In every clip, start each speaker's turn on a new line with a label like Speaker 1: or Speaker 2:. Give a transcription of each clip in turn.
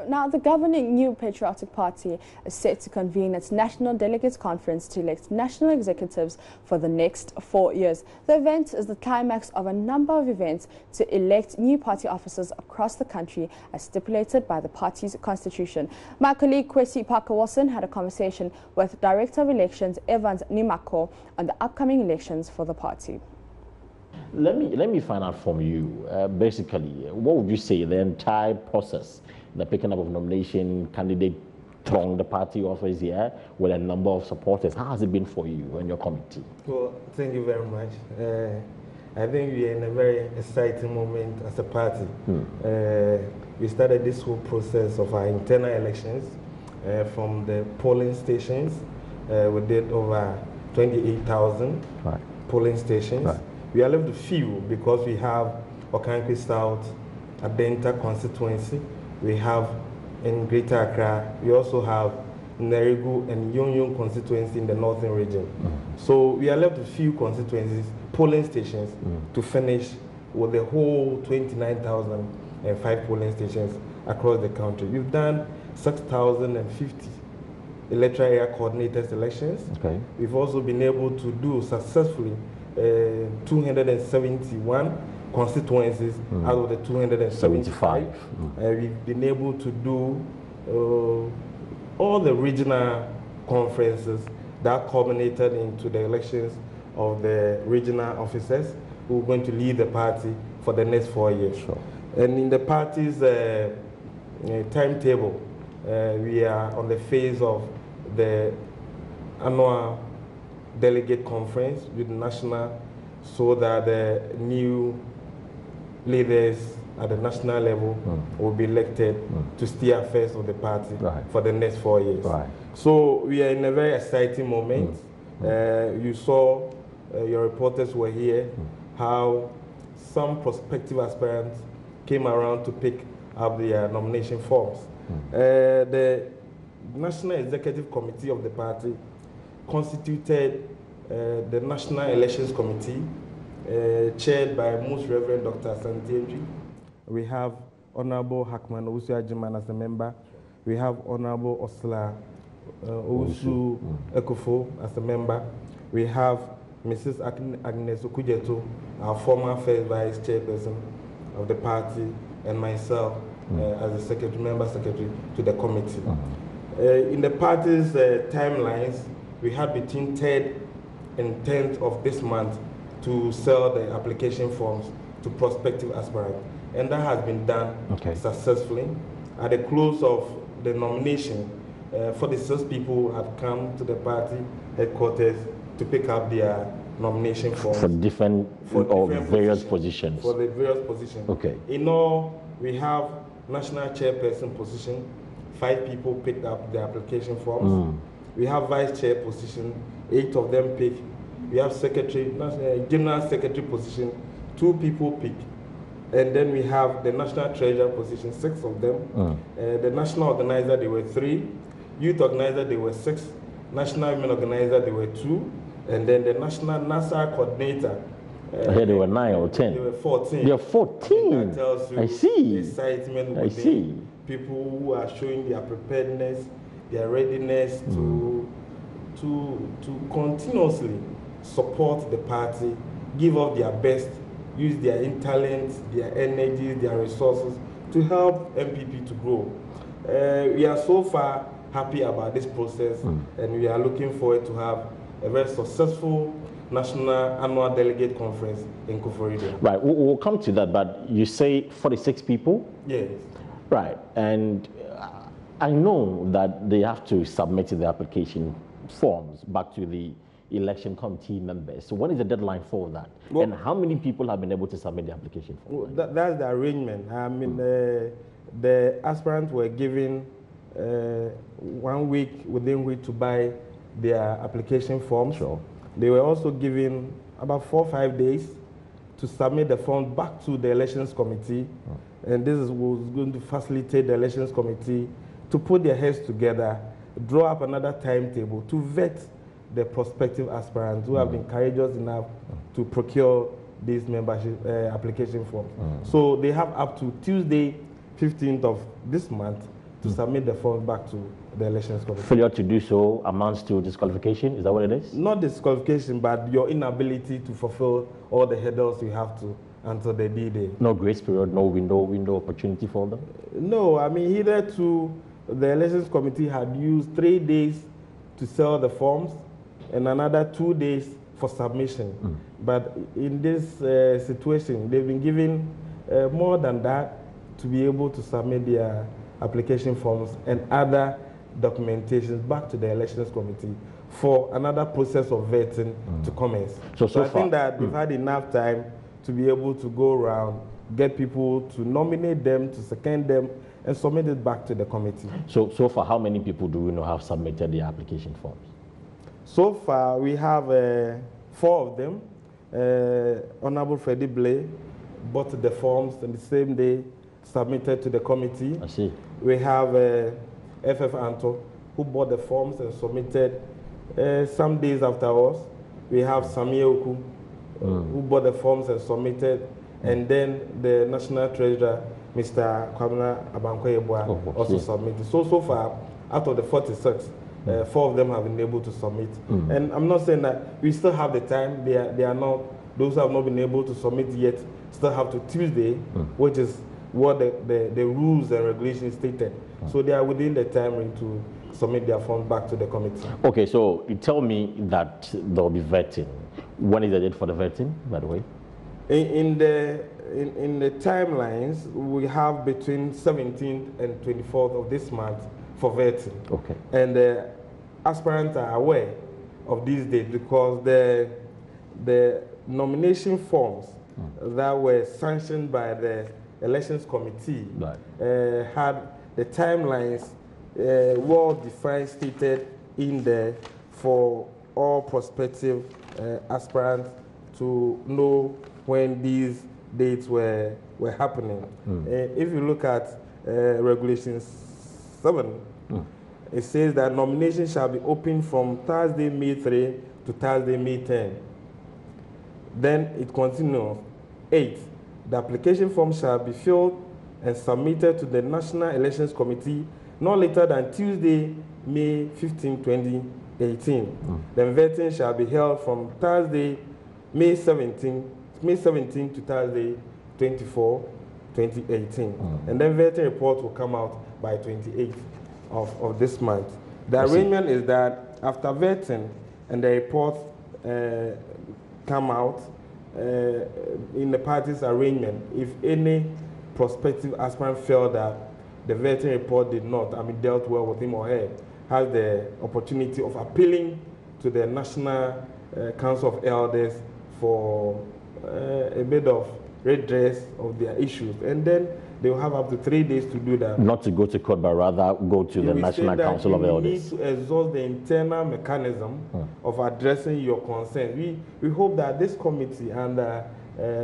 Speaker 1: Now, the governing New Patriotic Party is set to convene its National Delegates Conference to elect national executives for the next 4 years. The event is the climax of a number of events to elect new party officers across the country as stipulated by the party's constitution. My colleague Kwesi Parker-Wilson had a conversation with Director of Elections Evans Nimako on the upcoming elections for the party.
Speaker 2: Let me find out from you, basically, what would you say the entire process, the picking up of nomination, candidate throng the party office here with a number of supporters, how has it been for you and your committee?
Speaker 3: Well, thank you very much. I think we are in a very exciting moment as a party. We started this whole process of our internal elections from the polling stations. We did over 28,000 polling stations. We are left with few because we have Okankwi South, Adenta constituency. We have in Greater Accra. We also have Nerigu and Yonyon constituency in the northern region. So we are left with few constituencies, polling stations, to finish with the whole 29,005 polling stations across the country. We've done 6,050 electoral area coordinators elections. We've also been able to do successfully 271 constituencies out of the 275. We've been able to do all the regional conferences that culminated into the elections of the regional officers who are going to lead the party for the next 4 years. And in the party's timetable, we are on the phase of the annual delegate conference with the national, so that the new leaders at the national level will be elected to steer affairs of the party for the next 4 years. So we are in a very exciting moment. You saw, your reporters were here, how some prospective aspirants came around to pick up their nomination forms. The National Executive Committee of the party constituted the National Elections Committee, chaired by Most Reverend Dr. Santiendri. We have Honorable Hakman Owusu-Ajiman as a member. We have Honorable Osla Owusu Ekufo as a member. We have Mrs. Agnes Okujeto, our former first vice chairperson of the party, and myself as the member secretary to the committee. In the party's timelines, we had between 3rd and 10th of this month to sell the application forms to prospective aspirants. And that has been done successfully. At the close of the nomination, 46 people have come to the party headquarters to pick up their nomination forms.
Speaker 2: For various positions.
Speaker 3: For the various positions. In all, we have national chairperson position. 5 people picked up the application forms. We have vice chair position, 8 of them picked. We have secretary, general secretary position, 2 people picked. And then we have the national treasurer position, 6 of them. The national organizer, there were 3. Youth organizer, there were 6. National women organizer, there were 2. And then the national NASA coordinator.
Speaker 2: Here there were 9 or 10.
Speaker 3: There were 14.
Speaker 2: There were 14.
Speaker 3: That tells you
Speaker 2: I see.
Speaker 3: the excitement
Speaker 2: I see.
Speaker 3: People who are showing their preparedness, their readiness to continuously support the party, give up their best, use their talents, their energy, their resources to help NPP to grow. We are so far happy about this process, and we are looking forward to have a very successful national annual delegate conference in Koforidua.
Speaker 2: Right, we'll come to that, but you say 46 people?
Speaker 3: Yes.
Speaker 2: Right, and I know that they have to submit the application forms back to the election committee members. So what is the deadline for that? Well, and how many people have been able to submit the application form?
Speaker 3: Well, that's the arrangement. I mean, the aspirants were given 1 week within which to buy their application forms. They were also given about 4 or 5 days to submit the form back to the elections committee. And this was going to facilitate the elections committee to put their heads together, draw up another timetable to vet the prospective aspirants who have been courageous enough to procure these membership application forms. So they have up to Tuesday, 15th of this month to submit the forms back to the elections committee.
Speaker 2: Failure to do so amounts to disqualification. Is that what it is?
Speaker 3: Not disqualification, but your inability to fulfill all the hurdles you have to until the D-Day.
Speaker 2: No grace period, no window opportunity for them?
Speaker 3: No, I mean, hitherto the elections committee had used 3 days to sell the forms and another 2 days for submission. But in this situation, they've been given more than that to be able to submit their application forms and other documentations back to the elections committee for another process of vetting to commence. So I think that they've had enough time to be able to go around, get people to nominate them, to second them, and submit it back to the committee.
Speaker 2: So far, how many people do we know have submitted their application forms?
Speaker 3: So far, we have 4 of them. Honorable Freddie Blay bought the forms on the same day, submitted to the committee.
Speaker 2: I see.
Speaker 3: We have FF Anto, who bought the forms and submitted some days afterwards. We have Samia Oku, who bought the forms and submitted, and then the National Treasurer, Mr. Kwabena Abankoyebwa, also submitted. So far, out of the 46, 4 of them have been able to submit. And I'm not saying that we still have the time. They are not, those who have not been able to submit yet still have to Tuesday, which is what the rules and regulations stated. So they are within the time range to submit their forms back to the committee.
Speaker 2: Okay, so you tell me that there will be vetting. When is the date for the vetting, by the way?
Speaker 3: In the timelines, we have between 17th and 24th of this month for vetting.
Speaker 2: Okay.
Speaker 3: And the aspirants are aware of these dates because the nomination forms that were sanctioned by the elections committee had the timelines well defined, stated in there for all prospective aspirants to know when these dates were happening. If you look at Regulation 7, it says that nominations shall be open from Thursday, May 3 to Thursday, May 10. Then it continues. 8. The application form shall be filled and submitted to the National Elections Committee no later than Tuesday, May 15, 2018. Then vetting shall be held from Thursday, May 17 to Thursday, 24, 2018. And then vetting report will come out by 28th of this month. The arrangement is that after vetting and the report come out, in the party's arrangement, if any prospective aspirant felt that the vetting report did not, dealt well with him or her, has the opportunity of appealing to the National Council of Elders for a bit of redress of their issues. And then they will have up to 3 days to do that.
Speaker 2: Not to go to court, but rather go to the National Council of Elders.
Speaker 3: We need to exhaust the internal mechanism of addressing your concerns. We hope that this committee under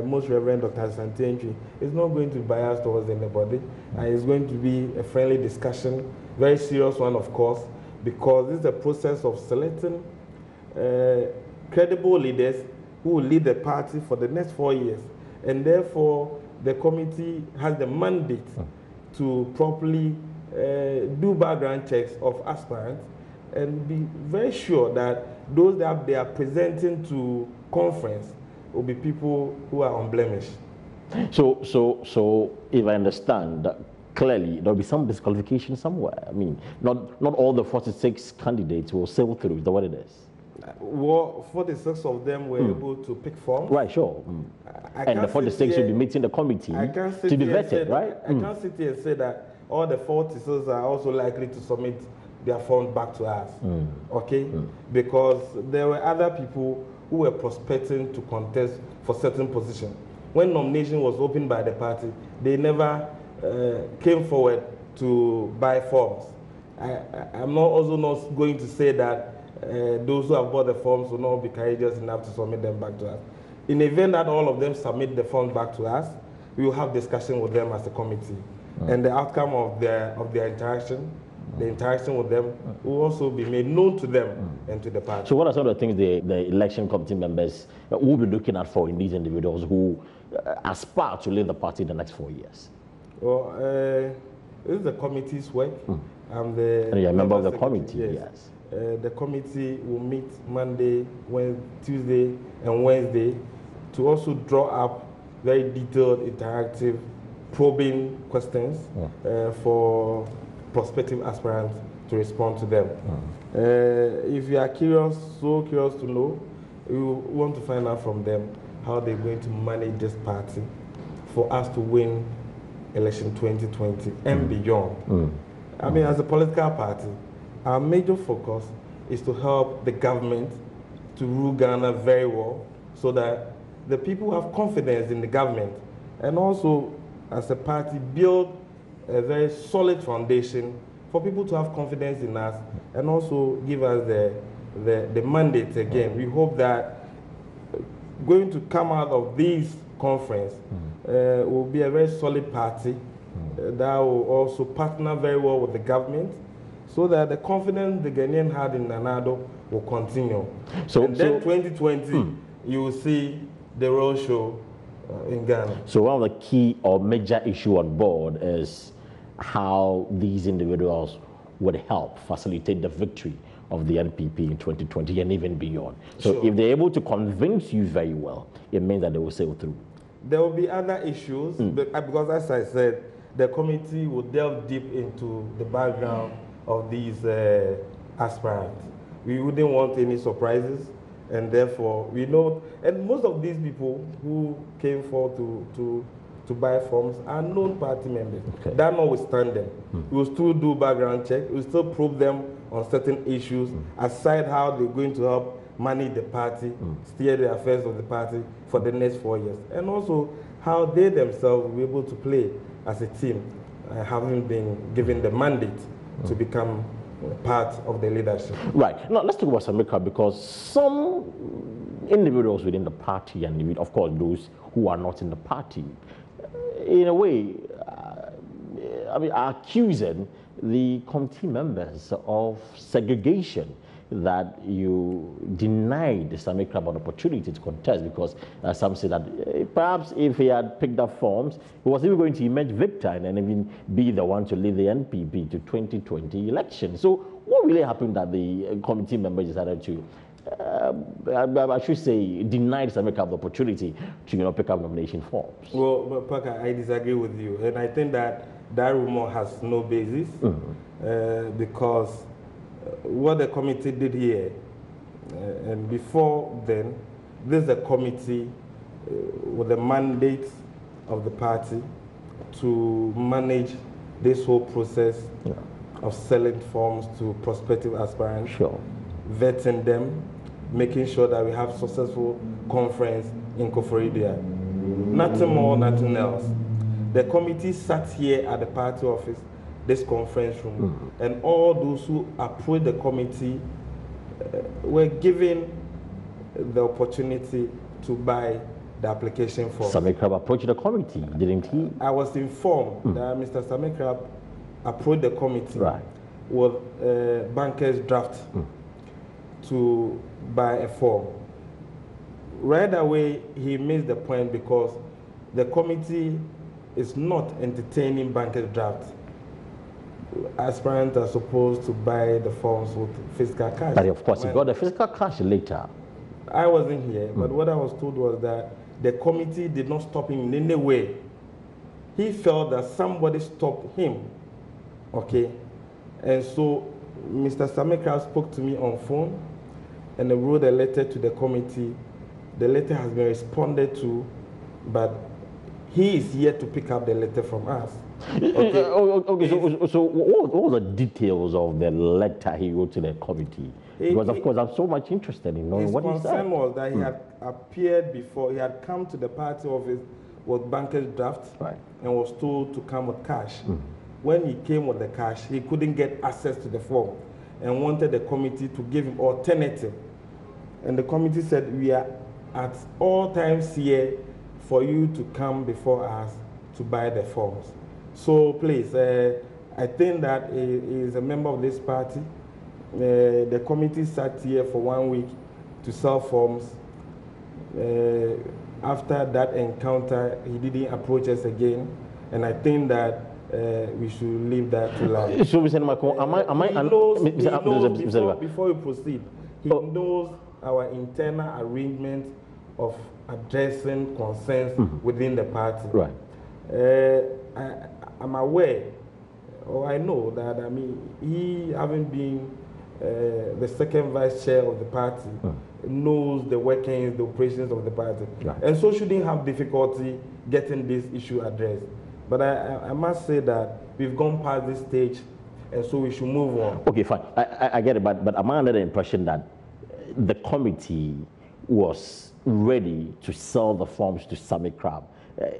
Speaker 3: Most Reverend Dr. Santentry is not going to be biased towards anybody, and it's going to be a friendly discussion, very serious one, of course, because this is a process of selecting credible leaders who will lead the party for the next 4 years. And therefore, the committee has the mandate to properly do background checks of aspirants and be very sure that those that they are presenting to conference will be people who are unblemished.
Speaker 2: So if I understand, clearly there will be some disqualification somewhere. Not all the 46 candidates will sail through. Is that what it is?
Speaker 3: Well, 46 of them were able to pick forms.
Speaker 2: Right, sure. And the 46 will be meeting the committee to be vetted, right?
Speaker 3: I can't sit here and say that all the 46 are also likely to submit their forms back to us, okay? Because there were other people who were prospecting to contest for certain positions. When nomination was opened by the party, they never came forward to buy forms. I'm also not going to say that those who have bought the forms will not be courageous enough to submit them back to us. In the event that all of them submit the forms back to us, we will have discussion with them as a committee. And the outcome of their interaction, the interaction with them, will also be made known to them and to the party.
Speaker 2: So what are some of the things the election committee members will be looking at for in these individuals who aspire to lead the party in the next 4 years?
Speaker 3: Well, This is the committee's work. I'm the
Speaker 2: And you're a member of the
Speaker 3: secretary,
Speaker 2: committee, yes.
Speaker 3: The committee will meet Monday, Tuesday, and Wednesday to also draw up very detailed, interactive, probing questions for prospective aspirants to respond to them. If you are so curious to know, you want to find out from them how they're going to manage this party for us to win election 2020 and beyond. I mean, as a political party, our major focus is to help the government to rule Ghana very well so that the people have confidence in the government, and also as a party build a very solid foundation for people to have confidence in us and also give us the mandate again. We hope that going to come out of this conference will be a very solid party that will also partner very well with the government so that the confidence the Ghanaian had in Nanado will continue. And then 2020, you will see the real show in Ghana.
Speaker 2: So one of the key or major issue on board is how these individuals would help facilitate the victory of the NPP in 2020 and even beyond. So if they're able to convince you very well, it means that they will sail through.
Speaker 3: There will be other issues, because as I said, the committee will delve deep into the background of these aspirants. We wouldn't want any surprises, and therefore we know, and most of these people who came forward to buy forms are known party members. That notwithstanding, we will still do background check, we will still probe them on certain issues, aside how they're going to help manage the party, steer the affairs of the party for the next 4 years, and also how they themselves will be able to play as a team, having been given the mandate to become part of the leadership.
Speaker 2: Right. Now, let's talk about Samika, because some individuals within the party, and of course those who are not in the party, in a way, are accusing the committee members of segregation, that you denied Sami Crab an opportunity to contest, because some say that perhaps if he had picked up forms, he was even going to emerge victor and then even be the one to lead the NPP to 2020 election. So what really happened that the committee members decided to, I should say, denied Sami Crab the opportunity to pick up nomination forms?
Speaker 3: Well, Parker, I disagree with you, and I think that rumor has no basis because what the committee did here, and before then, this is a committee with the mandate of the party to manage this whole process of selling forms to prospective aspirants, vetting them, making sure that we have successful conference in Koforidua. Nothing more, nothing else. The committee sat here at the party office, this conference room, and all those who approached the committee were given the opportunity to buy the application form.
Speaker 2: Sami Crab approached the committee, didn't he?
Speaker 3: I was informed that Mr. Sami Crab approached the committee with a banker's draft to buy a form. Right away, he missed the point because the committee is not entertaining banker's draft. Aspirants are supposed to buy the forms with physical cash.
Speaker 2: But of course, he got the physical cash later.
Speaker 3: I wasn't here, but what I was told was that the committee did not stop him in any way. He felt that somebody stopped him, and so Mr. Sameka spoke to me on phone and wrote a letter to the committee. The letter has been responded to, but he is yet to pick up the letter from us.
Speaker 2: So what were the details of the letter he wrote to the committee? Because of course I'm so much interested in knowing what he said. His
Speaker 3: concern was that he had appeared before, he had come to the party office with banker's draft and was told to come with cash. When he came with the cash, he couldn't get access to the form and wanted the committee to give him alternative. And the committee said, we are at all times here for you to come before us to buy the forms. So please, I think that he is a member of this party. The committee sat here for 1 week to sell forms. After that encounter, he didn't approach us again. And I think that we should leave that to lie.
Speaker 2: So, Mr. Macron,
Speaker 3: before we proceed, he knows our internal arrangement of addressing concerns within the party.
Speaker 2: Right.
Speaker 3: I'm aware, or I know that, I mean, he, having been the second vice chair of the party, knows the workings, the operations of the party, and so shouldn't have difficulty getting this issue addressed. But I must say that we've gone past this stage, and so we should move on.
Speaker 2: Okay, fine. I get it, but I'm under the impression that the committee was ready to sell the forms to Sammy Crab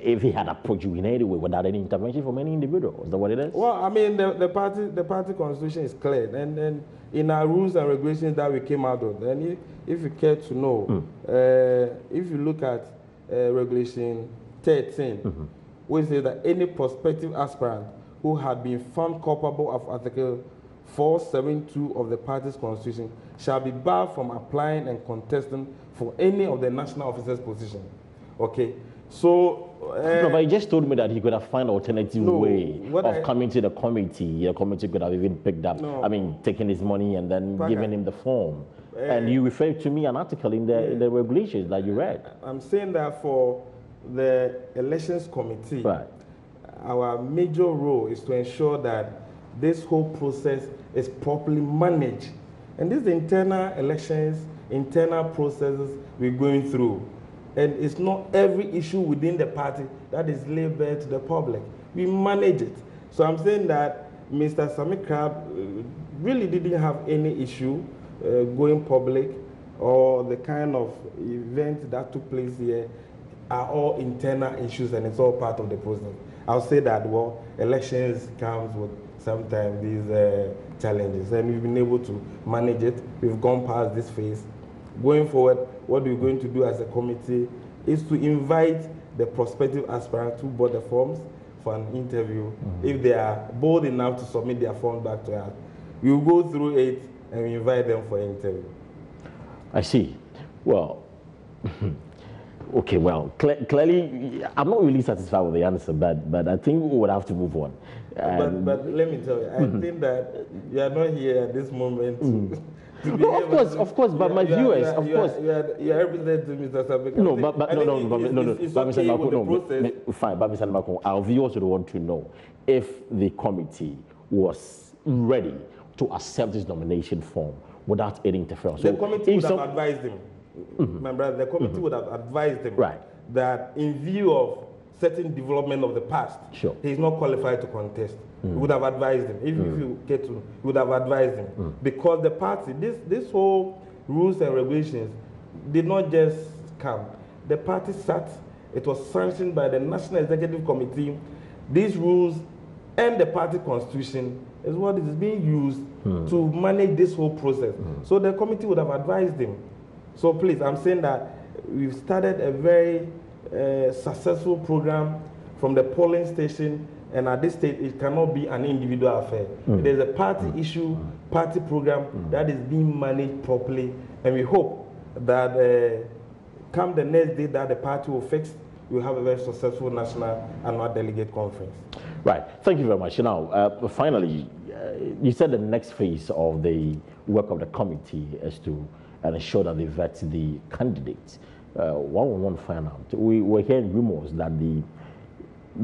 Speaker 2: if he had approached you in any way without any intervention from any individual. Is that what it is?
Speaker 3: Well, I mean, the party constitution is clear, and in our rules and regulations that we came out of, and if you care to know, if you look at regulation 13, which says that any prospective aspirant who had been found culpable of Article 472 of the party's constitution shall be barred from applying and contesting for any of the national officers' position. Okay, so
Speaker 2: no, but he just told me that he could have found an alternative way of coming to the committee. The committee could have even picked up, taking his money and then giving him the form. And you referred to me an article in the regulations that you read.
Speaker 3: I'm saying that for the elections committee, our major role is to ensure that this whole process is properly managed. And these internal elections, internal processes we're going through. And it's not every issue within the party that is laid bare to the public. We manage it. So I'm saying that Mr. Sammy Crab really didn't have any issue going public, or the kind of events that took place here are all internal issues, and it's all part of the process. I'll say that, well, elections comes with sometimes these challenges, and we've been able to manage it. We've gone past this phase. Going forward, what we're going to do as a committee is to invite the prospective aspirants who bought the forms for an interview. If they are bold enough to submit their form back to us, we will go through it and we invite them for an interview.
Speaker 2: I see. Well, okay, well, clearly, I'm not really satisfied with the answer, but I think we would have to move on.
Speaker 3: But let me tell you, I think that you are not here at this moment
Speaker 2: of course, but my viewers, of course.
Speaker 3: You are representing Mr. Sabeka.
Speaker 2: No, but Mr. Macron, fine, but Mr. Macron, our viewers would want to know if the committee was ready to accept this nomination form without any interference.
Speaker 3: The committee would have advised him. My brother, the committee would have advised him that in view of certain development of the past, he is not qualified to contest. We would have advised him. If you get to, we would have advised him. Because the party, this whole rules and regulations did not just come. The party sat, it was sanctioned by the National Executive Committee. These rules and the party constitution is what is being used to manage this whole process. So the committee would have advised him. So please, I'm saying that we've started a very successful program from the polling station, and at this stage, it cannot be an individual affair. It is a party issue, party program that is being managed properly, and we hope that come the next day that the party will fix, we'll have a very successful national annual delegate conference. Right.
Speaker 2: Thank you very much. Now, finally, you said the next phase of the work of the committee is to ensure that they vet the candidates. What we want to find out, we were hearing rumors that the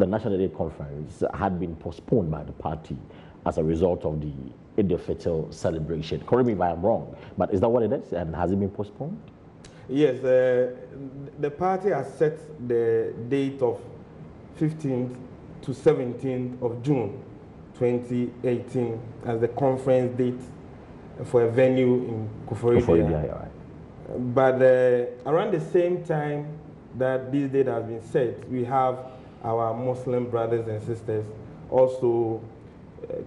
Speaker 2: National Delegate Conference had been postponed by the party as a result of the ul-Fitr celebration. Correct me if I'm wrong, but is that what it is, and has it been postponed?
Speaker 3: Yes, the party has set the date of 15th to 17th of June 2018 as the conference date for a venue in Kufuor. But around the same time that this date has been set, we have our Muslim brothers and sisters also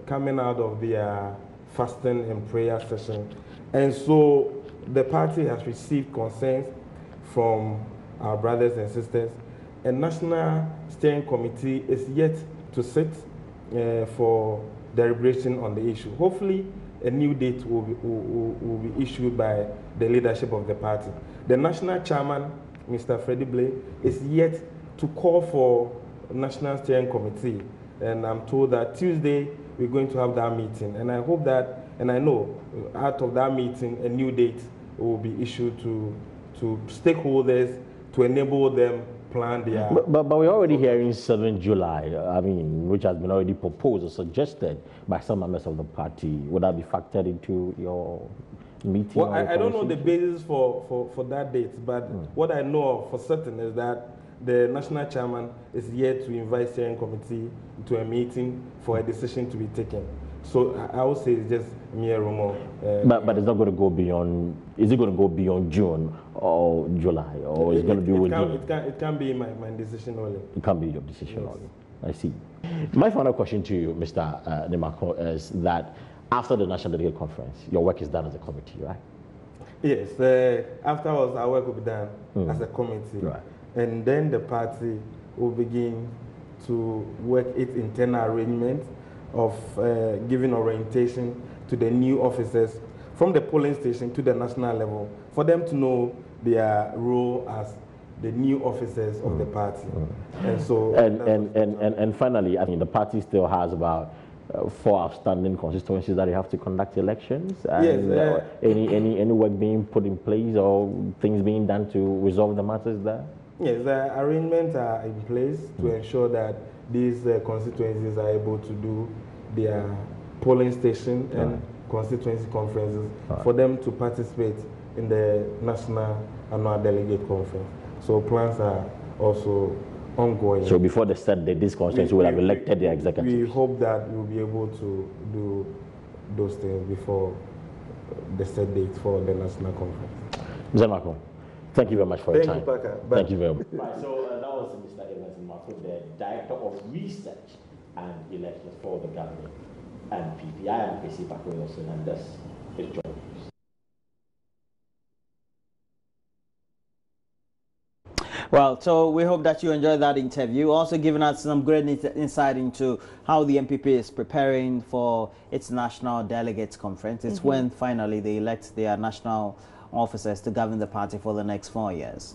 Speaker 3: coming out of their fasting and prayer session. And so the party has received concerns from our brothers and sisters. A national steering committee is yet to sit for deliberation on the issue. Hopefully, a new date will be issued by the leadership of the party. The national chairman, Mr. Freddie Blay, is yet to call for a national steering committee and I'm told that Tuesday we're going to have that meeting, and I hope that, and I know out of that meeting a new date will be issued to stakeholders to enable them plan their...
Speaker 2: But we're already hearing 7 July, I mean, which has been already proposed or suggested by some members of the party. Would that be factored into your meeting?
Speaker 3: Well, I don't know the basis for that date, but what I know for certain is that the national chairman is yet to invite steering committee to a meeting for a decision to be taken. So I would say it's just mere rumor.
Speaker 2: But it's not going to go beyond. Is it going to go beyond June or July, or is it going to be with June?
Speaker 3: It can be my decision only.
Speaker 2: It can be your decision only. I see. My final question to you, Mr. Nimako, is that after the National Delegate Conference, your work is done as a committee, right?
Speaker 3: Yes. Afterwards, our work will be done as a committee,
Speaker 2: right?
Speaker 3: And then the party will begin to work its internal arrangement of giving orientation to the new officers from the polling station to the national level for them to know their role as the new officers of the party. And so
Speaker 2: and finally, I mean, the party still has about 4 outstanding constituencies that you have to conduct elections. And,
Speaker 3: yes.
Speaker 2: Any work being put in place or things being done to resolve the matters there?
Speaker 3: Yes, the arrangements are in place to ensure that these constituencies are able to do their polling station and constituency conferences for them to participate in the National Annual Delegate Conference. So plans are also ongoing.
Speaker 2: So before the set date, this constituency will have elected their executives?
Speaker 3: We hope that we'll be able to do those things before the set date for the National Conference.
Speaker 2: Mr. Marco, thank you very much for your time.
Speaker 3: Thank you, Parker.
Speaker 2: Thank you very much. Right, so that was Mr. Evans Marco, the Director of Research and Elections for the government, NPP. I am PC Parker Wilson, and this is JoyNews.
Speaker 4: Well, so we hope that you enjoyed that interview, also giving us some great insight into how the NPP is preparing for its National Delegates Conference. It's when finally they elect their national officers to govern the party for the next 4 years.